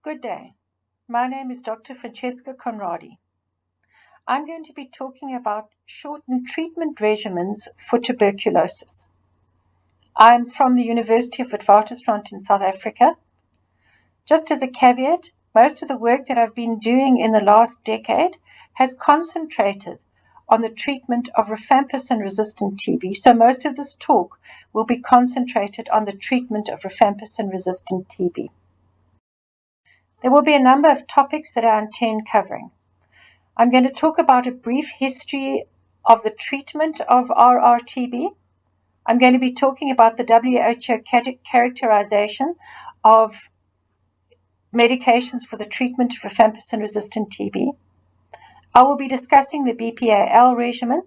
Good day. My name is Dr. Francesca Conradie. I'm going to be talking about shortened treatment regimens for tuberculosis. I'm from the University of Witwatersrand in South Africa. Just as a caveat, most of the work that I've been doing in the last decade has concentrated on the treatment of Rifampicin-Resistant TB, so most of this talk will be concentrated on the treatment of Rifampicin-Resistant TB. There will be a number of topics that I intend covering. I'm going to talk about a brief history of the treatment of RRTB. I'm going to be talking about the WHO characterization of medications for the treatment of Rifampicin-resistant TB. I will be discussing the Bpil regimen,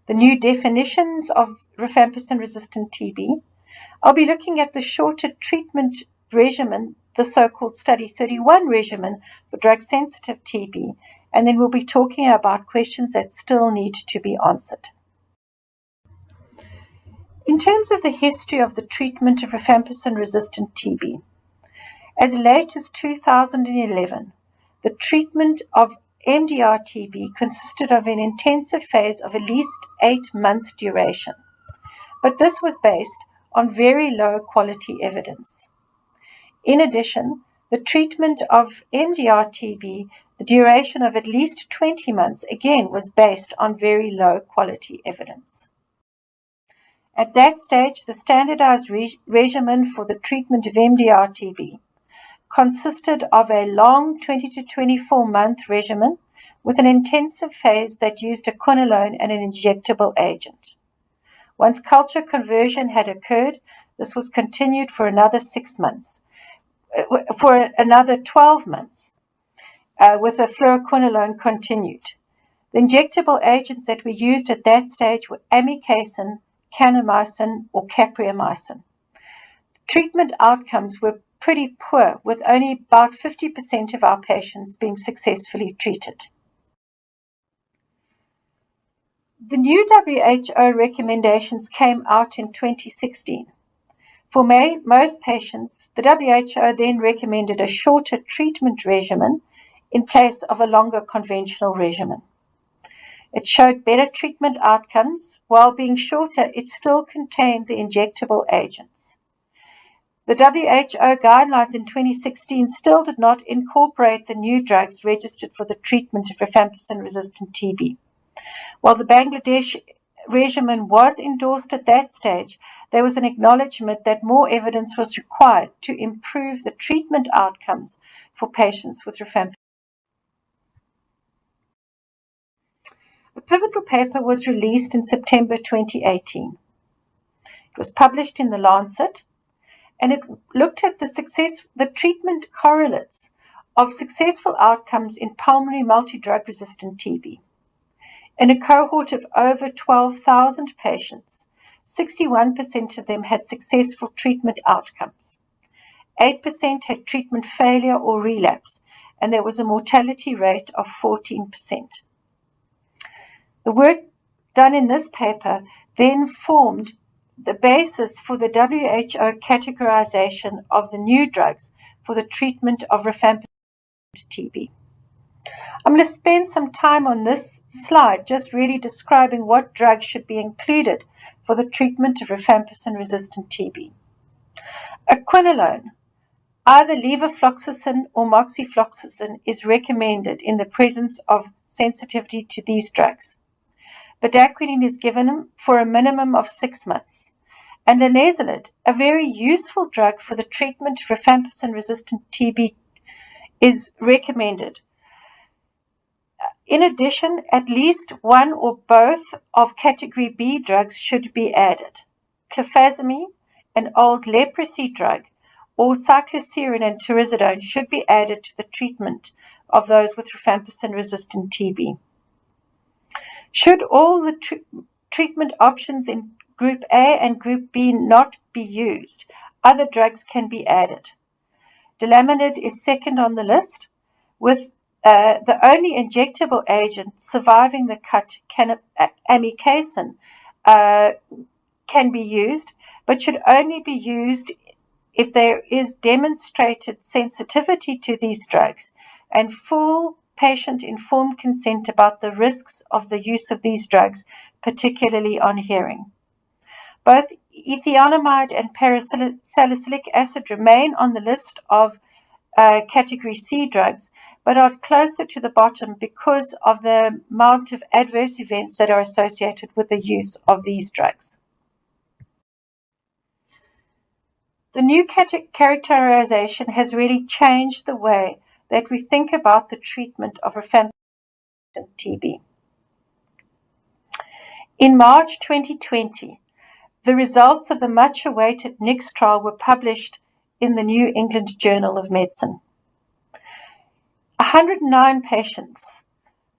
the new definitions of Rifampicin-resistant TB. I'll be looking at the shorter treatment regimen, the so-called Study 31 regimen for drug-sensitive TB, and then we'll be talking about questions that still need to be answered. In terms of the history of the treatment of Rifampicin-resistant TB, as late as 2011, the treatment of MDR-TB consisted of an intensive phase of at least 8 months duration, but this was based on very low quality evidence. In addition, the treatment of MDR-TB, the duration of at least 20 months, again was based on very low quality evidence. At that stage, the standardized regimen for the treatment of MDR-TB consisted of a long 20 to 24 month regimen with an intensive phase that used a quinolone and an injectable agent. Once culture conversion had occurred, this was continued for another 6 months. For another 12 months, with the fluoroquinolone continued. The injectable agents that were used at that stage were amikacin, kanamycin, or capreamycin. Treatment outcomes were pretty poor, with only about 50% of our patients being successfully treated. The new WHO recommendations came out in 2016. For most patients, the WHO then recommended a shorter treatment regimen in place of a longer conventional regimen. It showed better treatment outcomes. While being shorter, it still contained the injectable agents. The WHO guidelines in 2016 still did not incorporate the new drugs registered for the treatment of Rifampicin-resistant TB. While the Bangladesh regimen was endorsed at that stage, there was an acknowledgement that more evidence was required to improve the treatment outcomes for patients with rifampicin. A pivotal paper was released in September 2018. It was published in The Lancet, and it looked at the treatment correlates of successful outcomes in pulmonary multidrug resistant TB. In a cohort of over 12,000 patients, 61% of them had successful treatment outcomes. 8% had treatment failure or relapse, and there was a mortality rate of 14%. The work done in this paper then formed the basis for the WHO categorization of the new drugs for the treatment of rifampicin TB. I'm going to spend some time on this slide just really describing what drugs should be included for the treatment of rifampicin-resistant TB. A quinolone, either levofloxacin or moxifloxacin, is recommended in the presence of sensitivity to these drugs. Bedaquiline is given for a minimum of 6 months. And linezolid, a very useful drug for the treatment of rifampicin-resistant TB, is recommended. In addition, at least one or both of category B drugs should be added. Clofazimine, an old leprosy drug, or cycloserine and taururzidone should be added to the treatment of those with rifampicin-resistant TB. Should all the treatment options in Group A and Group B not be used, other drugs can be added. Delamanid is second on the list, with the only injectable agent surviving the cut, amikacin, can be used, but should only be used if there is demonstrated sensitivity to these drugs and full patient-informed consent about the risks of the use of these drugs, particularly on hearing. Both ethionamide and parasalicylic acid remain on the list of category C drugs, but are closer to the bottom because of the amount of adverse events that are associated with the use of these drugs. The new characterization has really changed the way that we think about the treatment of Rifampicin-Resistant TB. In March 2020, the results of the much-awaited NICS trial were published in the New England Journal of Medicine. 109 patients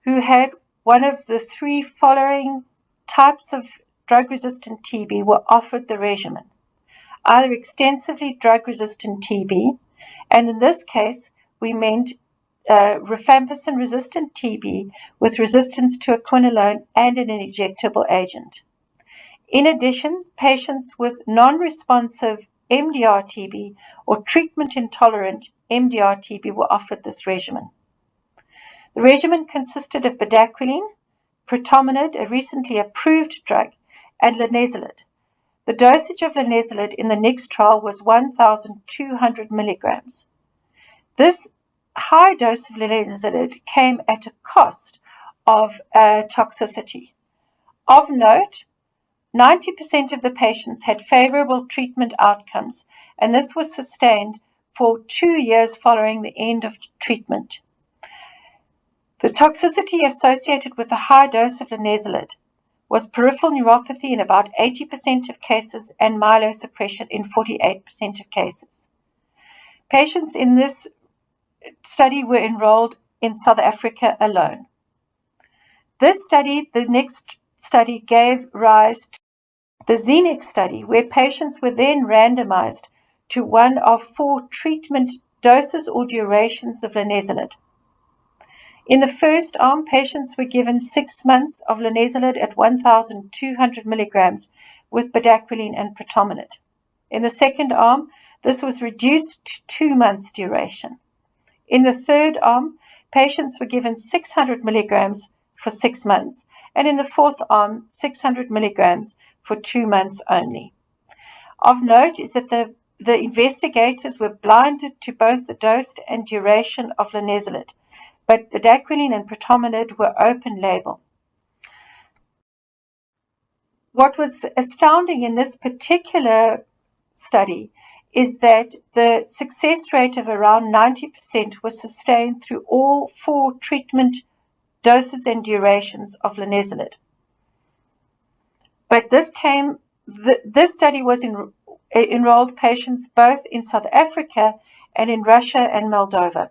who had one of the three following types of drug-resistant TB were offered the regimen, either extensively drug-resistant TB, and in this case, we meant rifampicin-resistant TB with resistance to a quinolone and an injectable agent. In addition, patients with non-responsive MDR-TB or treatment-intolerant MDR-TB were offered this regimen. The regimen consisted of bedaquiline, pretomanid, a recently approved drug, and linezolid. The dosage of linezolid in the NICS trial was 1,200 milligrams. This high dose of linezolid came at a cost of toxicity. Of note, 90% of the patients had favorable treatment outcomes, and this was sustained for 2 years following the end of treatment. The toxicity associated with the high dose of linezolid was peripheral neuropathy in about 80% of cases and myelosuppression in 48% of cases. Patients in this study were enrolled in South Africa alone. This study, the next study, gave rise to the Xenic Study, where patients were then randomized to one of 4 treatment doses or durations of linezolid. In the first arm, patients were given 6 months of linezolid at 1,200 milligrams with bedaquiline and pretomanid. In the second arm, this was reduced to 2 months duration. In the third arm, patients were given 600 milligrams for 6 months, and in the fourth arm, 600 milligrams for 2 months only. Of note is that the investigators were blinded to both the dose and duration of linezolid, but bedaquiline and pretomanid were open label. What was astounding in this particular study is that the success rate of around 90% was sustained through all 4 treatment doses and durations of linezolid. But this study was enrolled patients both in South Africa and in Russia and Moldova.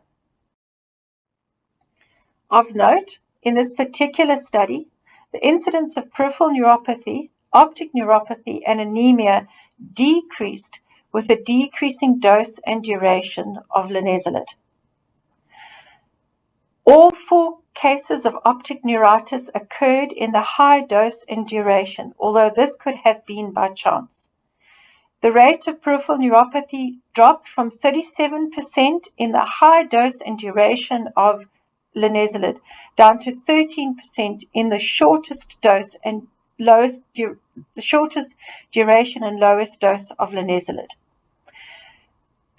Of note, in this particular study, the incidence of peripheral neuropathy, optic neuropathy, and anemia decreased with a decreasing dose and duration of linezolid. All 4 cases of optic neuritis occurred in the high dose and duration, although this could have been by chance. The rate of peripheral neuropathy dropped from 37% in the high dose and duration of linezolid down to 13% in the shortest dose and the shortest duration and lowest dose of linezolid.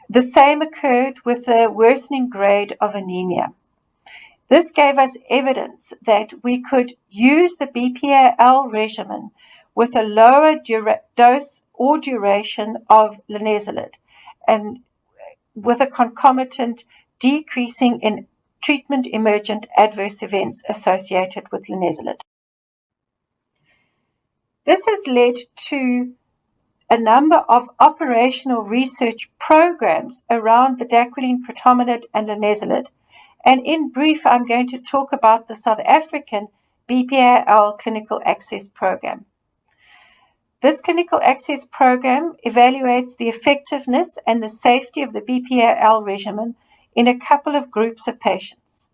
The same occurred with the worsening grade of anemia. This gave us evidence that we could use the Bpil regimen with a lower dose or duration of linezolid and with a concomitant decreasing in treatment emergent adverse events associated with linezolid. This has led to a number of operational research programs around bedaquiline, pretomanid, and linezolid. And in brief, I'm going to talk about the South African Bpil Clinical Access Program. This clinical access program evaluates the effectiveness and the safety of the Bpil regimen in a couple of groups of patients.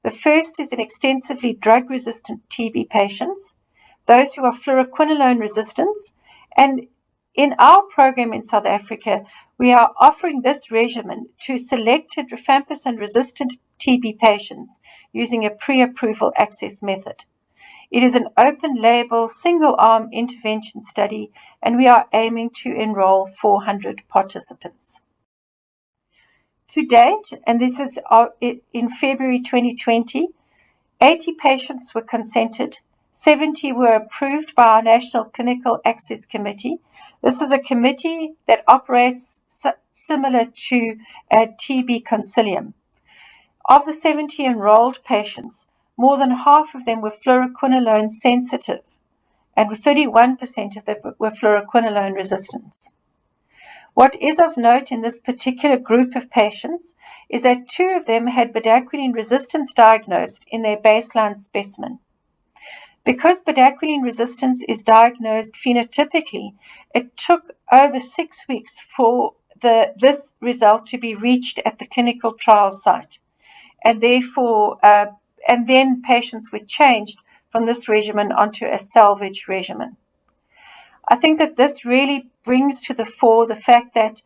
The first is in extensively drug-resistant TB patients, those who are fluoroquinolone resistant, and In our program in South Africa, we are offering this regimen to selected rifampicin-resistant TB patients using a pre-approval access method. It is an open-label, single-arm intervention study, and we are aiming to enroll 400 participants. To date, and this is in February 2020, 80 patients were consented, 70 were approved by our National Clinical Access Committee. This is a committee that operates similar to a TB Consilium. Of the 70 enrolled patients, more than half of them were fluoroquinolone sensitive, and 31% of them were fluoroquinolone resistant. What is of note in this particular group of patients is that 2 of them had bedaquiline resistance diagnosed in their baseline specimen. Because bedaquiline resistance is diagnosed phenotypically, it took over 6 weeks for this result to be reached at the clinical trial site, and therefore, and then patients were changed from this regimen onto a salvage regimen. I think that this really brings to the fore the fact that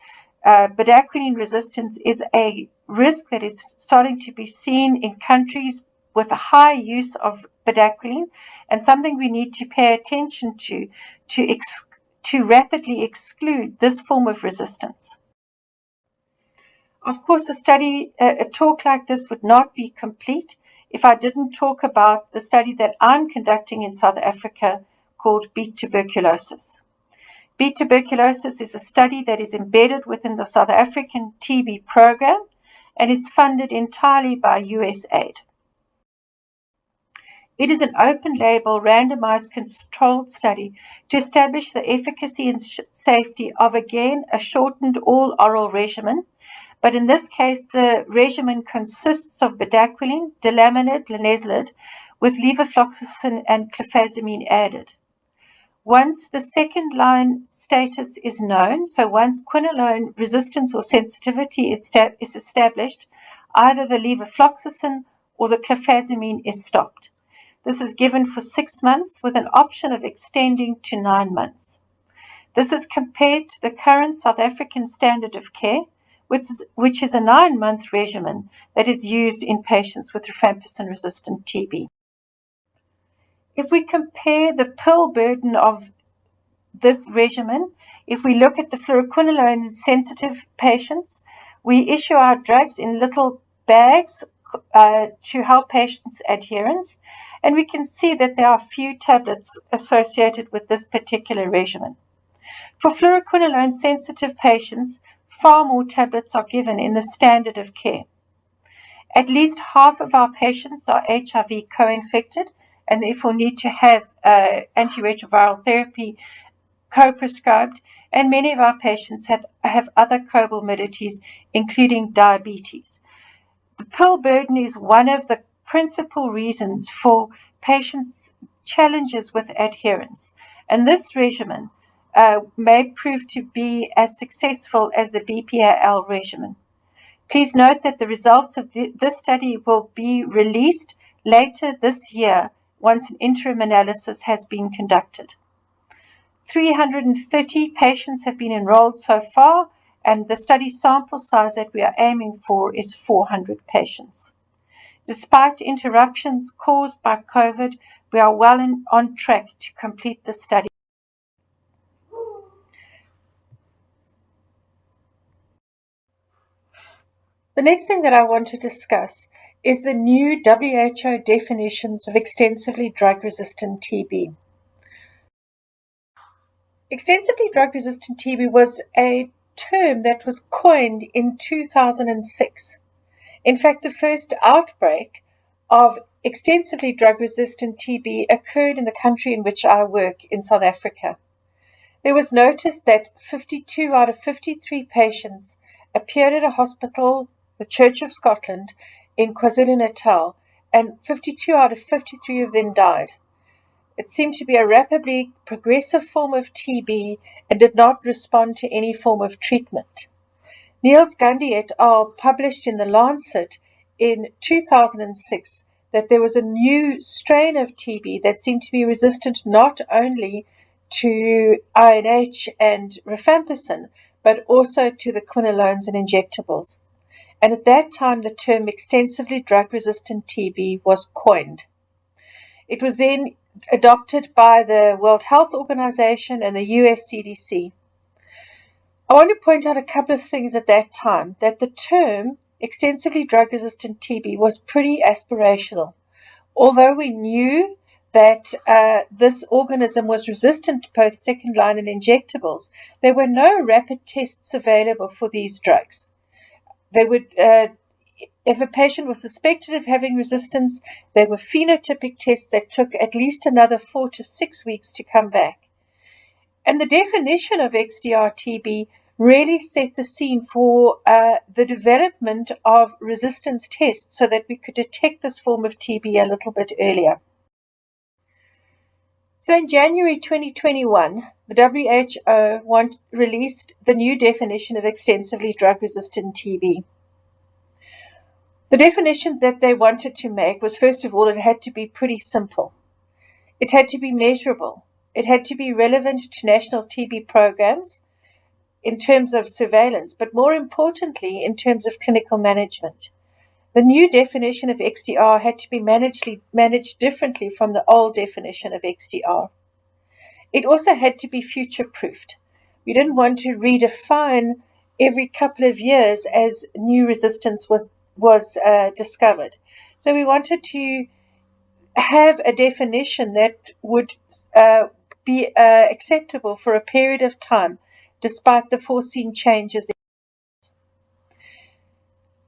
bedaquiline resistance is a risk that is starting to be seen in countries with a high use of bedaquiline, and something we need to pay attention to rapidly exclude this form of resistance. Of course, a talk like this would not be complete if I didn't talk about the study that I'm conducting in South Africa called Beat Tuberculosis. Beat Tuberculosis is a study that is embedded within the South African TB program and is funded entirely by US aid. It is an open-label, randomized, controlled study to establish the efficacy and safety of, again, a shortened all-oral regimen, but in this case, the regimen consists of bedaquiline, delamanid, linezolid, with levofloxacin and clofazimine added. Once the second-line status is known, so once quinolone resistance or sensitivity is established, either the levofloxacin or the clofazimine is stopped. This is given for 6 months with an option of extending to 9 months. This is compared to the current South African standard of care, which is a 9-month regimen that is used in patients with rifampicin-resistant TB. If we compare the pill burden of this regimen, if we look at the fluoroquinolone-sensitive patients, we issue our drugs in little bags to help patients' adherence, and we can see that there are few tablets associated with this particular regimen. For fluoroquinolone-sensitive patients, far more tablets are given in the standard of care. At least half of our patients are HIV co-infected and therefore need to have antiretroviral therapy co-prescribed, and many of our patients have other comorbidities, including diabetes. The pill burden is one of the principal reasons for patients' challenges with adherence, and this regimen may prove to be as successful as the Bpil regimen. Please note that the results of this study will be released later this year once an interim analysis has been conducted. 330 patients have been enrolled so far, and the study sample size that we are aiming for is 400 patients. Despite interruptions caused by COVID, we are well on track to complete the study. The next thing that I want to discuss is the new WHO definitions of extensively drug-resistant TB. Extensively drug-resistant TB was a term that was coined in 2006. In fact, the first outbreak of extensively drug-resistant TB occurred in the country in which I work, in South Africa. There was notice that 52 out of 53 patients appeared at a hospital, the Church of Scotland, in KwaZulu-Natal, and 52 out of 53 of them died. It seemed to be a rapidly progressive form of TB and did not respond to any form of treatment. Niels Gandhi et al. Published in The Lancet in 2006 that there was a new strain of TB that seemed to be resistant not only to INH and rifampicin, but also to the quinolones and injectables. And at that time, the term extensively drug-resistant TB was coined. It was then adopted by the World Health Organization and the US CDC. I want to point out a couple of things at that time, that the term extensively drug-resistant TB was pretty aspirational. Although we knew that this organism was resistant to both second-line and injectables, there were no rapid tests available for these drugs. They would, if a patient was suspected of having resistance, there were phenotypic tests that took at least another 4 to 6 weeks to come back. And the definition of XDR-TB really set the scene for the development of resistance tests so that we could detect this form of TB a little bit earlier. So in January 2021, the WHO released the new definition of extensively drug-resistant TB. The definitions that they wanted to make was, first of all, it had to be pretty simple. It had to be measurable. It had to be relevant to national TB programs in terms of surveillance, but more importantly, in terms of clinical management. The new definition of XDR had to be managed differently from the old definition of XDR. It also had to be future-proofed. We didn't want to redefine every couple of years as new resistance was discovered. So we wanted to have a definition that would be acceptable for a period of time, despite the foreseen changes.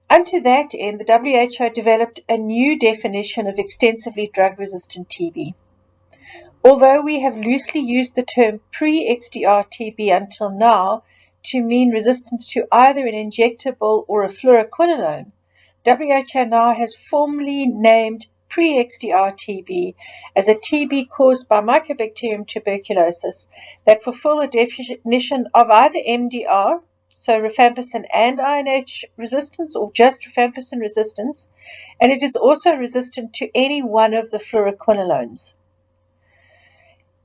Unto that end, the WHO developed a new definition of extensively drug-resistant TB. Although we have loosely used the term pre-XDR TB until now to mean resistance to either an injectable or a fluoroquinolone, WHO now has formally named pre-XDR TB as a TB caused by Mycobacterium tuberculosis that fulfill the definition of either MDR, so rifampicin and INH resistance, or just rifampicin resistance, and it is also resistant to any one of the fluoroquinolones.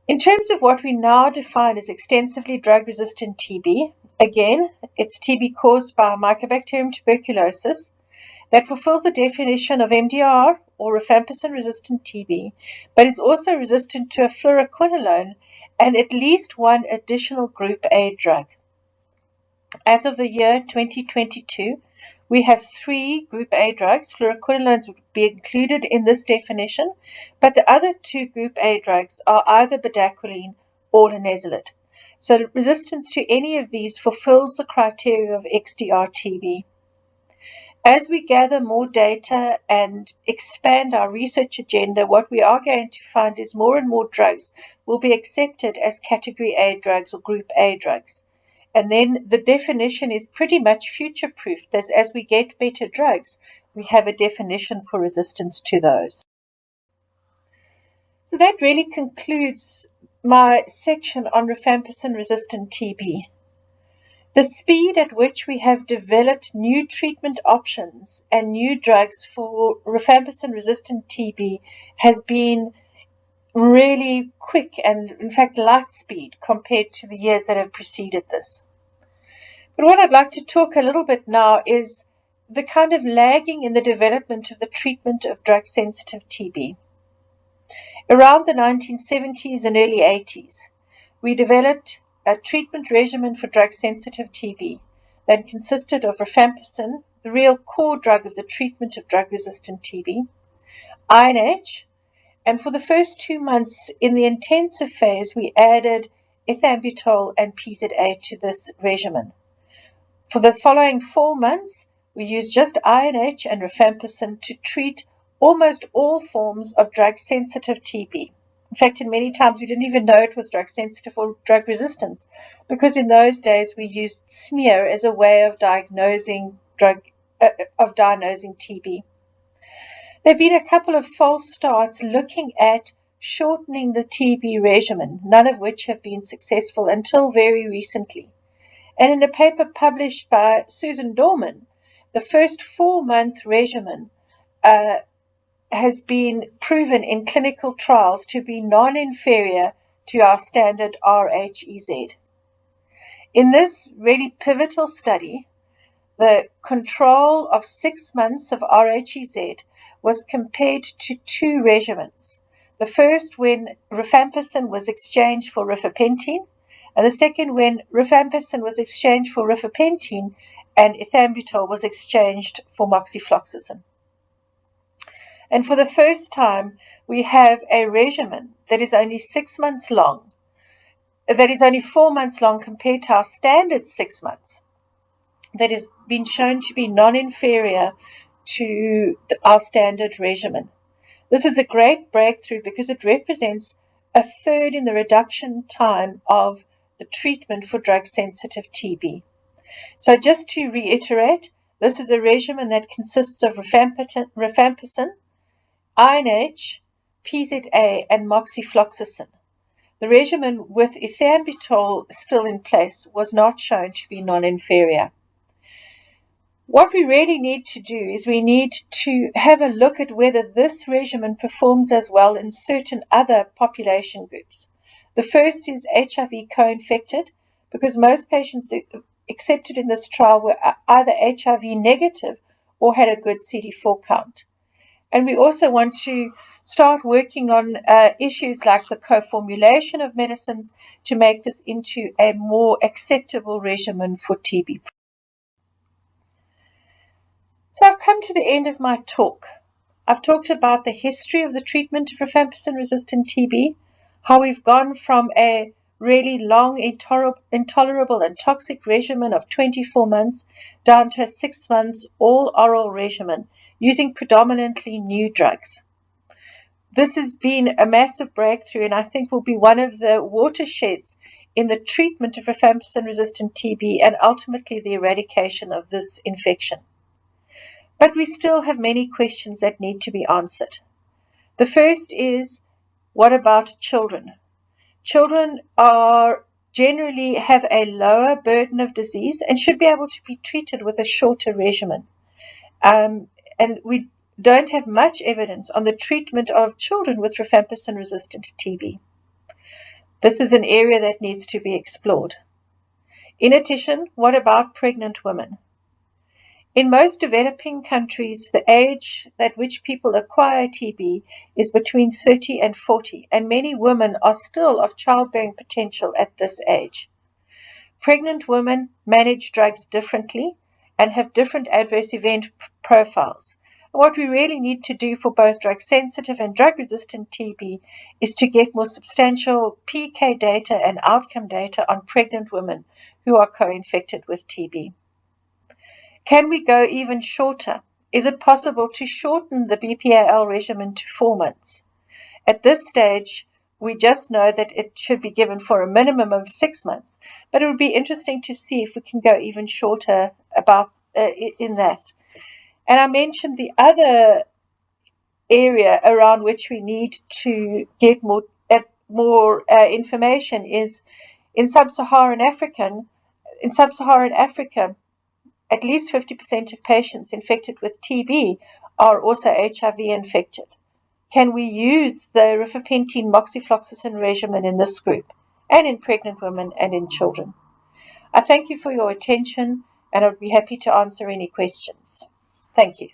In terms of what we now define as extensively drug-resistant TB, again, it's TB caused by Mycobacterium tuberculosis that fulfills the definition of MDR or rifampicin-resistant TB, but is also resistant to a fluoroquinolone and at least one additional Group A drug. As of the year 2022, we have 3 Group A drugs. Fluoroquinolones would be included in this definition, but the other 2 Group A drugs are either bedaquiline or linezolid. So resistance to any of these fulfills the criteria of XDR-TB. As we gather more data and expand our research agenda, what we are going to find is more and more drugs will be accepted as Category A drugs or Group A drugs. And then the definition is pretty much future-proofed, as we get better drugs, we have a definition for resistance to those. So that really concludes my section on rifampicin-resistant TB. The speed at which we have developed new treatment options and new drugs for rifampicin-resistant TB has been really quick and, in fact, light speed compared to the years that have preceded this. But what I'd like to talk a little bit now is the kind of lagging in the development of the treatment of drug-sensitive TB. Around the 1970s and early 80s, we developed a treatment regimen for drug-sensitive TB that consisted of rifampicin, the real core drug of the treatment of drug-resistant TB, INH, and for the first 2 months in the intensive phase, we added ethambutol and PZA to this regimen. For the following 4 months, we used just INH and rifampicin to treat almost all forms of drug-sensitive TB. In fact, in many times we didn't even know it was drug-sensitive or drug-resistance, because in those days we used smear as a way of diagnosing TB. There have been a couple of false starts looking at shortening the TB regimen, none of which have been successful until very recently. And in a paper published by Susan Dorman, the first 4-month regimen has been proven in clinical trials to be non-inferior to our standard RHEZ. In this really pivotal study, the control of 6 months of RHEZ was compared to 2 regimens. The first when rifampicin was exchanged for rifapentine, and the second when rifampicin was exchanged for rifapentine and ethambutol was exchanged for moxifloxacin. And for the first time, we have a regimen that is only 6 months long, that is only 4 months long compared to our standard 6 months, that has been shown to be non-inferior to our standard regimen. This is a great breakthrough because it represents a third in the reduction time of the treatment for drug-sensitive TB. So just to reiterate, this is a regimen that consists of rifampicin, INH, PZA, and moxifloxacin. The regimen with ethambutol still in place was not shown to be non-inferior. What we really need to do is we need to have a look at whether this regimen performs as well in certain other population groups. The first is HIV co-infected, because most patients accepted in this trial were either HIV negative or had a good CD4 count. And we also want to start working on issues like the co-formulation of medicines to make this into a more acceptable regimen for TB. So I've come to the end of my talk. I've talked about the history of the treatment of rifampicin-resistant TB, how we've gone from a really long, intolerable and toxic regimen of 24 months down to a 6 months all-oral regimen using predominantly new drugs. This has been a massive breakthrough and I think will be one of the watersheds in the treatment of rifampicin-resistant TB and ultimately the eradication of this infection. But we still have many questions that need to be answered. The first is, what about children? Children generally have a lower burden of disease and should be able to be treated with a shorter regimen. And we don't have much evidence on the treatment of children with rifampicin-resistant TB. This is an area that needs to be explored. In addition, what about pregnant women? In most developing countries, the age at which people acquire TB is between 30 and 40, and many women are still of childbearing potential at this age. Pregnant women manage drugs differently and have different adverse event profiles. What we really need to do for both drug-sensitive and drug-resistant TB is to get more substantial PK data and outcome data on pregnant women who are co-infected with TB. Can we go even shorter? Is it possible to shorten the Bpil regimen to 4 months? At this stage, we just know that it should be given for a minimum of 6 months, but it would be interesting to see if we can go even shorter in that. And I mentioned the other area around which we need to get more information is in Sub-Saharan Africa. In Sub-Saharan Africa, at least 50% of patients infected with TB are also HIV infected. Can we use the rifapentine moxifloxacin regimen in this group and in pregnant women and in children? I thank you for your attention and I'd be happy to answer any questions. Thank you.